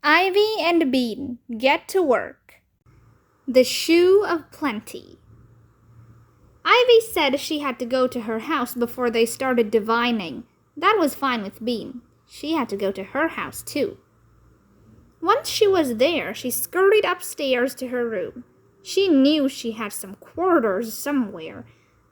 Ivy and Bean get to work. The Shoe of Plenty. Ivy said she had to go to her house before they started divining. That was fine with Bean. She had to go to her house too. Once she was there, she scurried upstairs to her room. She knew she had some quarters somewhere,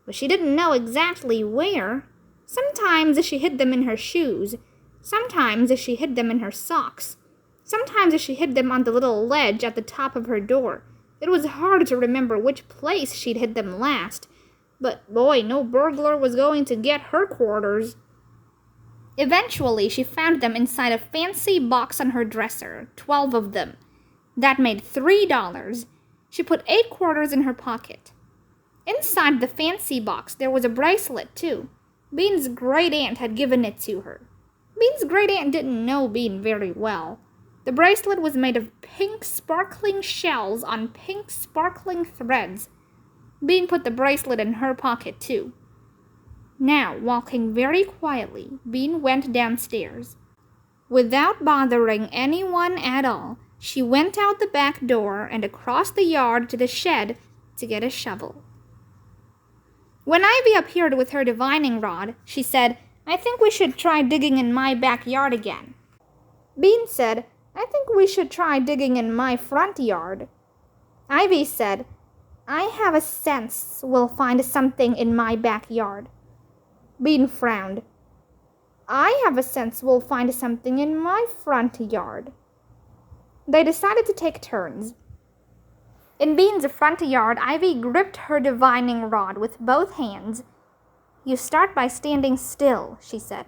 but she didn't know exactly where. Sometimes she hid them in her shoes. Sometimes she hid them in her socks. Sometimes she hid them on the little ledge at the top of her door. It was hard to remember which place she'd hid them last. But boy, no burglar was going to get her quarters. Eventually, she found them inside a fancy box on her dresser, 12 of them. That made $3. She put 8 quarters in her pocket. Inside the fancy box, there was a bracelet, too. Bean's great-aunt had given it to her. Bean's great-aunt didn't know Bean very well. The bracelet was made of pink sparkling shells on pink sparkling threads. Bean put the bracelet in her pocket, too. Now, walking very quietly, Bean went downstairs. Without bothering anyone at all, she went out the back door and across the yard to the shed to get a shovel. When Ivy appeared with her divining rod, she said, "I think we should try digging in my backyard again." Bean said, "I think we should try digging in my front yard." Ivy said, "I have a sense we'll find something in my backyard." Bean frowned. "I have a sense we'll find something in my front yard." They decided to take turns. In Bean's front yard, Ivy gripped her divining rod with both hands. "You start by standing still," she said.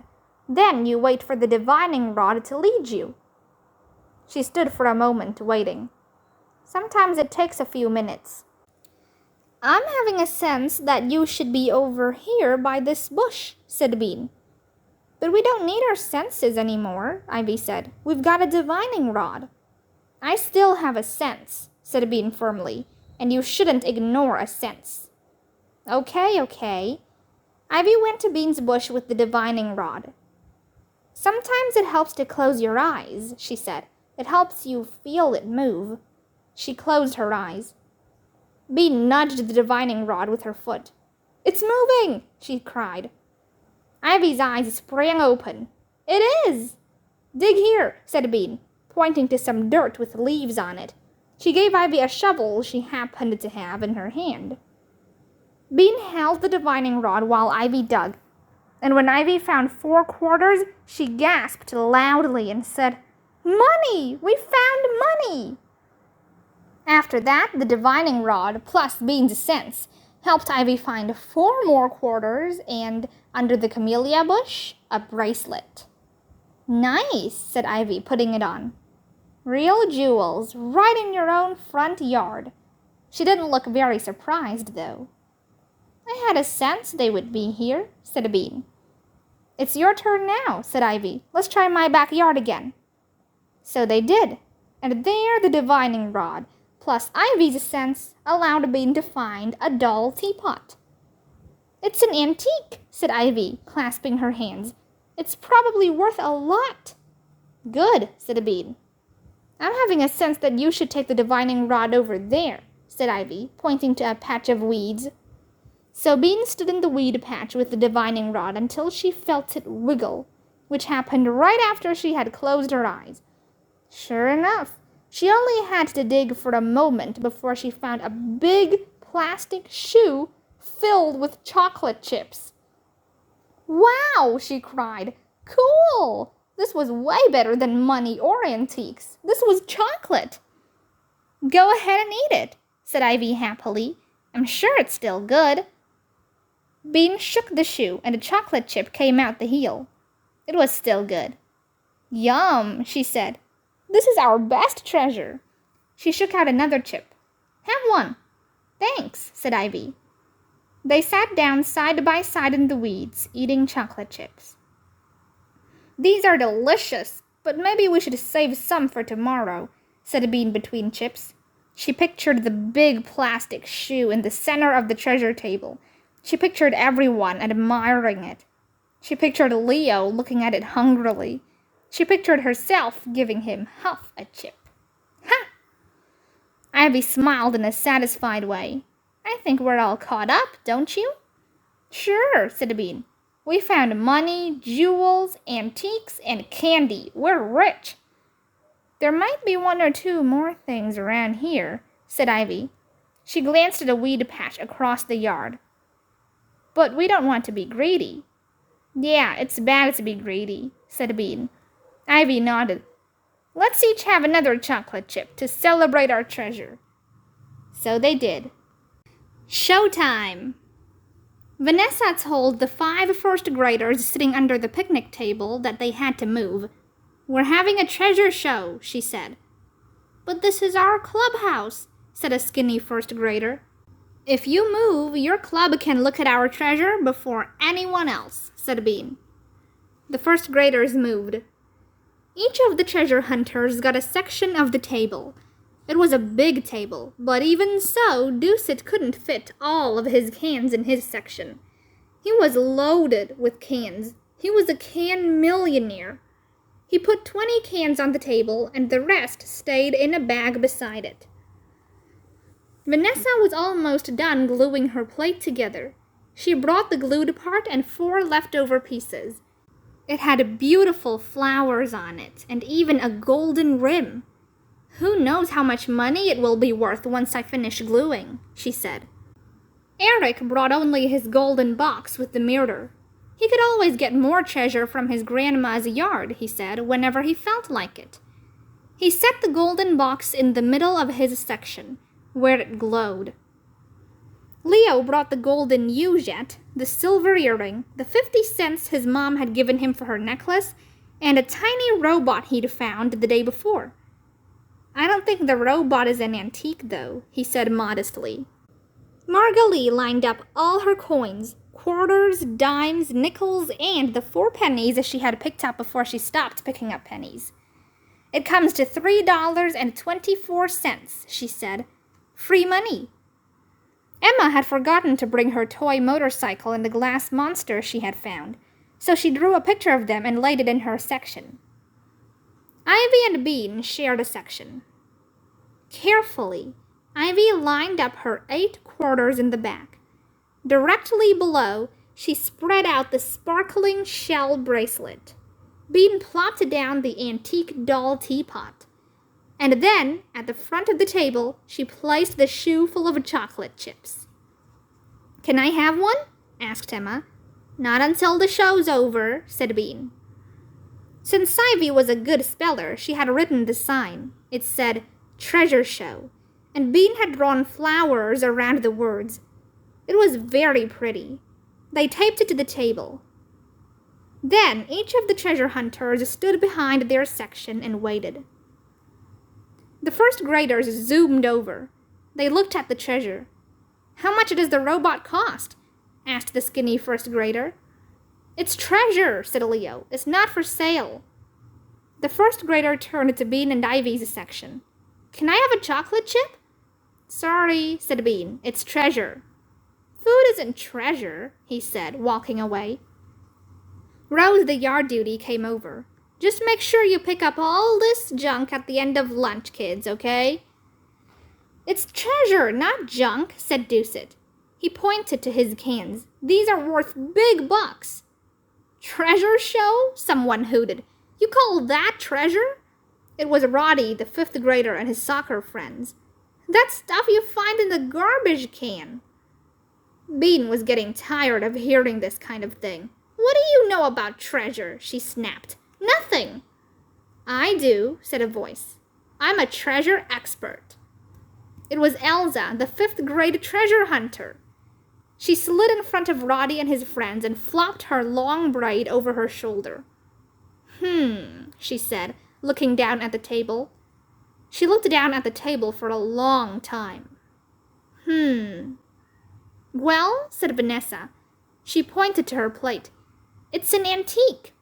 "Then you wait for the divining rod to lead you." She stood for a moment, waiting. Sometimes it takes a few minutes. "I'm having a sense that you should be over here by this bush," said Bean. "But we don't need our senses anymore," Ivy said. "We've got a divining rod." "I still have a sense," said Bean firmly, "and you shouldn't ignore a sense." Okay. Ivy went to Bean's bush with the divining rod. "Sometimes it helps to close your eyes," she said. "It helps you feel it move." She closed her eyes. Bean nudged the divining rod with her foot. "It's moving!" she cried. Ivy's eyes sprang open. "It is!" "Dig here," said Bean, pointing to some dirt with leaves on it. She gave Ivy a shovel she happened to have in her hand. Bean held the divining rod while Ivy dug, and when Ivy found 4 quarters, she gasped loudly and said, "Money! We found money!" After that, the divining rod, plus Bean's sense, helped Ivy find 4 more quarters and, under the camellia bush, a bracelet. "Nice," said Ivy, putting it on. "Real jewels, right in your own front yard." She didn't look very surprised, though. "I had a sense they would be here," said Bean. "It's your turn now," said Ivy. "Let's try my backyard again." So they did, and there the divining rod, plus Ivy's sense, allowed Bean to find a dull teapot. "It's an antique," said Ivy, clasping her hands. "It's probably worth a lot." "Good," said Bean. "I'm having a sense that you should take the divining rod over there," said Ivy, pointing to a patch of weeds. So Bean stood in the weed patch with the divining rod until she felt it wiggle, which happened right after she had closed her eyes. Sure enough, she only had to dig for a moment before she found a big plastic shoe filled with chocolate chips. "Wow!" she cried. "Cool! This was way better than money or antiques. This was chocolate." "Go ahead and eat it," said Ivy happily. "I'm sure it's still good." Bean shook the shoe, and a chocolate chip came out the heel. It was still good. "Yum," she said. "This is our best treasure." She shook out another chip. "Have one." "Thanks," said Ivy. They sat down side by side in the weeds, eating chocolate chips. "These are delicious, but maybe we should save some for tomorrow," said Bean between chips. She pictured the big plastic shoe in the center of the treasure table. She pictured everyone admiring it. She pictured Leo looking at it hungrily. She pictured herself giving him half a chip. Ha! Ivy smiled in a satisfied way. I think we're all caught up, don't you? Sure, said Bean. We found money, jewels, antiques, and candy. We're rich. There might be one or two more things around here, said Ivy. She glanced at a weed patch across the yard. But we don't want to be greedy. Yeah, it's bad to be greedy, said Bean. Ivy nodded. Let's each have another chocolate chip to celebrate our treasure. So they did. Showtime! Vanessa told the 5 first graders sitting under the picnic table that they had to move. We're having a treasure show, she said. But this is our clubhouse, said a skinny first grader. If you move, your club can look at our treasure before anyone else, said Bean. The first graders moved. Each of the treasure hunters got a section of the table. It was a big table, but even so, Doucet couldn't fit all of his cans in his section. He was loaded with cans. He was a can millionaire. He put 20 cans on the table, and the rest stayed in a bag beside it. Vanessa was almost done gluing her plate together. She brought the glued part and 4 leftover pieces. It had beautiful flowers on it, and even a golden rim. Who knows how much money it will be worth once I finish gluing, she said. Eric brought only his golden box with the mirror. He could always get more treasure from his grandma's yard, he said, whenever he felt like it. He set the golden box in the middle of his section, where it glowed. Leo brought the golden U-jet, the silver earring, the 50 cents his mom had given him for her necklace, and a tiny robot he'd found the day before. I don't think the robot is an antique, though, he said modestly. Margalie lined up all her coins, quarters, dimes, nickels, and the 4 pennies she had picked up before she stopped picking up pennies. It comes to $3.24, she said. Free money. Emma had forgotten to bring her toy motorcycle and the glass monster she had found, so she drew a picture of them and laid it in her section. Ivy and Bean shared a section. Carefully, Ivy lined up her 8 quarters in the back. Directly below, she spread out the sparkling shell bracelet. Bean plopped down the antique doll teapot. And then, at the front of the table, she placed the shoe full of chocolate chips. Can I have one? Asked Emma. Not until the show's over, said Bean. Since Ivy was a good speller, she had written the sign. It said, Treasure Show, and Bean had drawn flowers around the words. It was very pretty. They taped it to the table. Then each of the treasure hunters stood behind their section and waited. The first graders zoomed over. They looked at the treasure. How much does the robot cost? Asked the skinny first grader. It's treasure, said Leo. It's not for sale. The first grader turned to Bean and Ivy's section. Can I have a chocolate chip? Sorry, said Bean. It's treasure. Food isn't treasure, he said, walking away. Rose, the yard duty, came over. Just make sure you pick up all this junk at the end of lunch, kids, okay? It's treasure, not junk, said Doucet. He pointed to his cans. These are worth big bucks. Treasure show? Someone hooted. You call that treasure? It was Roddy, the 5th grader, and his soccer friends. That's stuff you find in the garbage can. Bean was getting tired of hearing this kind of thing. What do you know about treasure? She snapped. Nothing. I do, said a voice. I'm a treasure expert. It was Elsa, the 5th grade treasure hunter. She slid in front of Roddy and his friends and flopped her long braid over her shoulder. She said, looking down at the table. She looked down at the table for a long time. Well, said Vanessa. She pointed to her plate. It's an antique.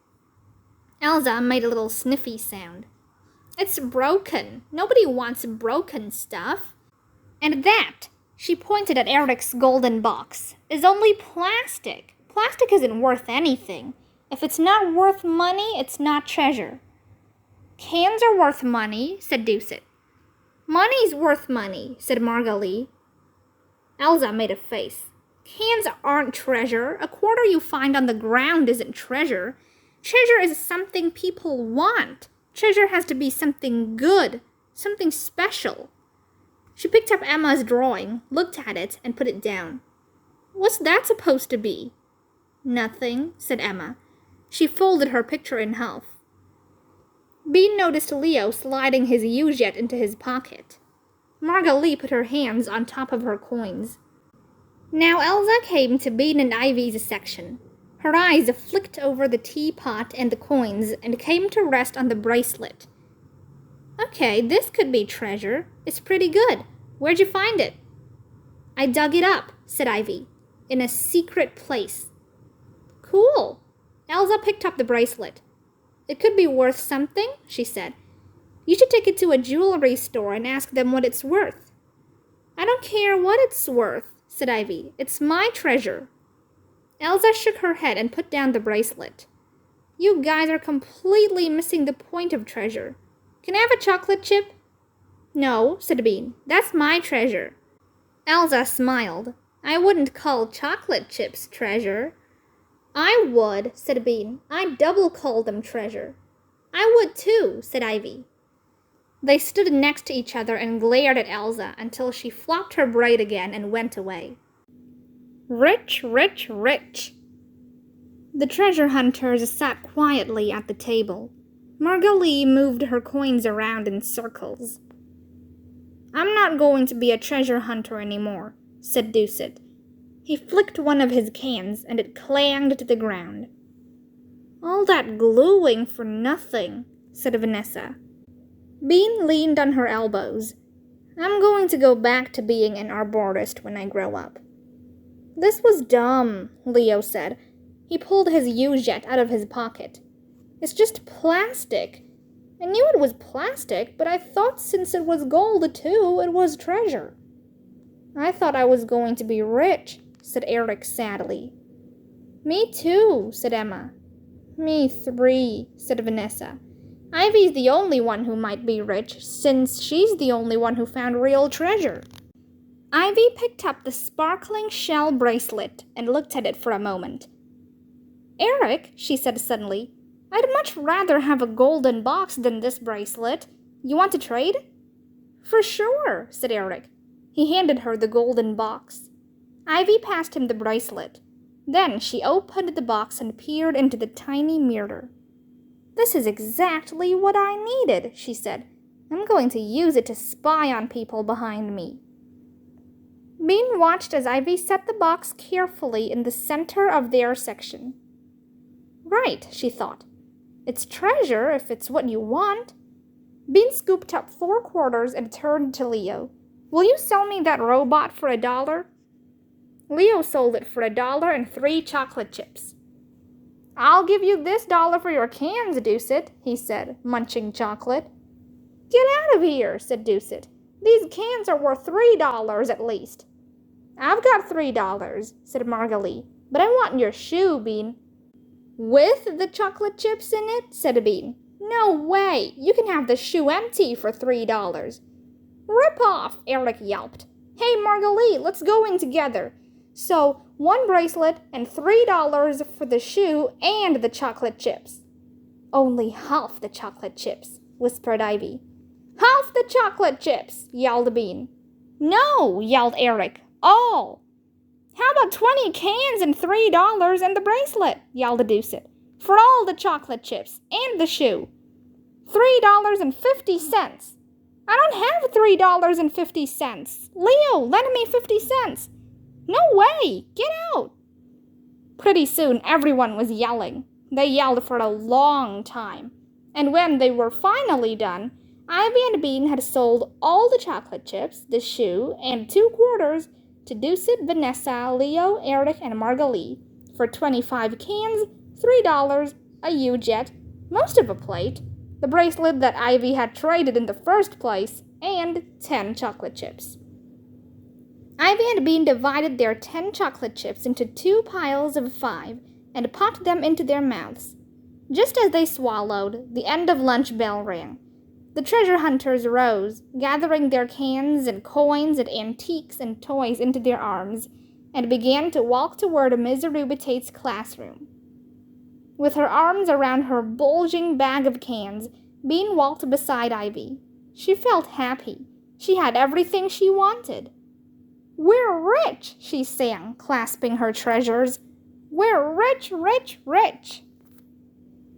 Elsa made a little sniffy sound. It's broken. Nobody wants broken stuff. And that, she pointed at Eric's golden box, is only plastic. Plastic isn't worth anything. If it's not worth money, it's not treasure. Cans are worth money, said Doucet. Money's worth money, said Margalie. Elsa made a face. Cans aren't treasure. A quarter you find on the ground isn't treasure. Treasure is something people want. Treasure has to be something good, something special. She picked up Emma's drawing, looked at it, and put it down. What's that supposed to be? Nothing, said Emma. She folded her picture in half. Bean noticed Leo sliding his Ujet into his pocket. Margalie put her hands on top of her coins. Now Elsa came to Bean and Ivy's section. Her eyes flicked over the teapot and the coins and came to rest on the bracelet. Okay, this could be treasure. It's pretty good. Where'd you find it? I dug it up, said Ivy, in a secret place. Cool. Elsa picked up the bracelet. It could be worth something, she said. You should take it to a jewelry store and ask them what it's worth. I don't care what it's worth, said Ivy. It's my treasure. Elsa shook her head and put down the bracelet. You guys are completely missing the point of treasure. Can I have a chocolate chip? No, said Bean. That's my treasure. Elsa smiled. I wouldn't call chocolate chips treasure. I would, said Bean. I'd double call them treasure. I would too, said Ivy. They stood next to each other and glared at Elsa until she flopped her braid again and went away. Rich, rich, rich. The treasure hunters sat quietly at the table. Margalie moved her coins around in circles. I'm not going to be a treasure hunter anymore, said Doucet. He flicked one of his cans and it clanged to the ground. All that gluing for nothing, said Vanessa. Bean leaned on her elbows. I'm going to go back to being an arborist when I grow up. This was dumb, Leo said. He pulled his Ujet out of his pocket. It's just plastic. I knew it was plastic, but I thought since it was gold too, it was treasure. I thought I was going to be rich, said Eric sadly. Me too, said Emma. Me 3, said Vanessa. Ivy's the only one who might be rich, since she's the only one who found real treasure. Ivy picked up the sparkling shell bracelet and looked at it for a moment. Eric, she said suddenly, I'd much rather have a golden box than this bracelet. You want to trade? For sure, said Eric. He handed her the golden box. Ivy passed him the bracelet. Then she opened the box and peered into the tiny mirror. This is exactly what I needed, she said. I'm going to use it to spy on people behind me. Bean watched as Ivy set the box carefully in the center of their section. Right, she thought. It's treasure if it's what you want. Bean scooped up 4 quarters and turned to Leo. Will you sell me that robot for $1? Leo sold it for $1 and 3 chocolate chips. I'll give you this $1 for your cans, Doucet, he said, munching chocolate. Get out of here, said Doucet. These cans are worth $3 at least. I've got $3, said Margalie, but I want your shoe, Bean. With the chocolate chips in it, said Bean. No way, you can have the shoe empty for $3. Rip off, Eric yelped. Hey, Margalie, let's go in together. So, 1 bracelet and $3 for the shoe and the chocolate chips. Only half the chocolate chips, whispered Ivy. Half the chocolate chips, yelled Bean. No, yelled Eric. All. How about 20 cans and $3 and the bracelet, yelled Doucet. For all the chocolate chips and the shoe. $3.50. I don't have $3.50. Leo, lend me 50 cents. No way! Get out! Pretty soon everyone was yelling. They yelled for a long time. And when they were finally done, Ivy and Bean had sold all the chocolate chips, the shoe, and 2 quarters to Doucet, Vanessa, Leo, Eric, and Margalie for 25 cans, $3, a Ujet, most of a plate, the bracelet that Ivy had traded in the first place, and 10 chocolate chips. Ivy and Bean divided their 10 chocolate chips into 2 piles of 5 and popped them into their mouths. Just as they swallowed, the end of lunch bell rang. The treasure hunters rose, gathering their cans and coins and antiques and toys into their arms, and began to walk toward Miss Arubitate's classroom. With her arms around her bulging bag of cans, Bean walked beside Ivy. She felt happy. She had everything she wanted. "We're rich," she sang, clasping her treasures. "We're rich, rich, rich."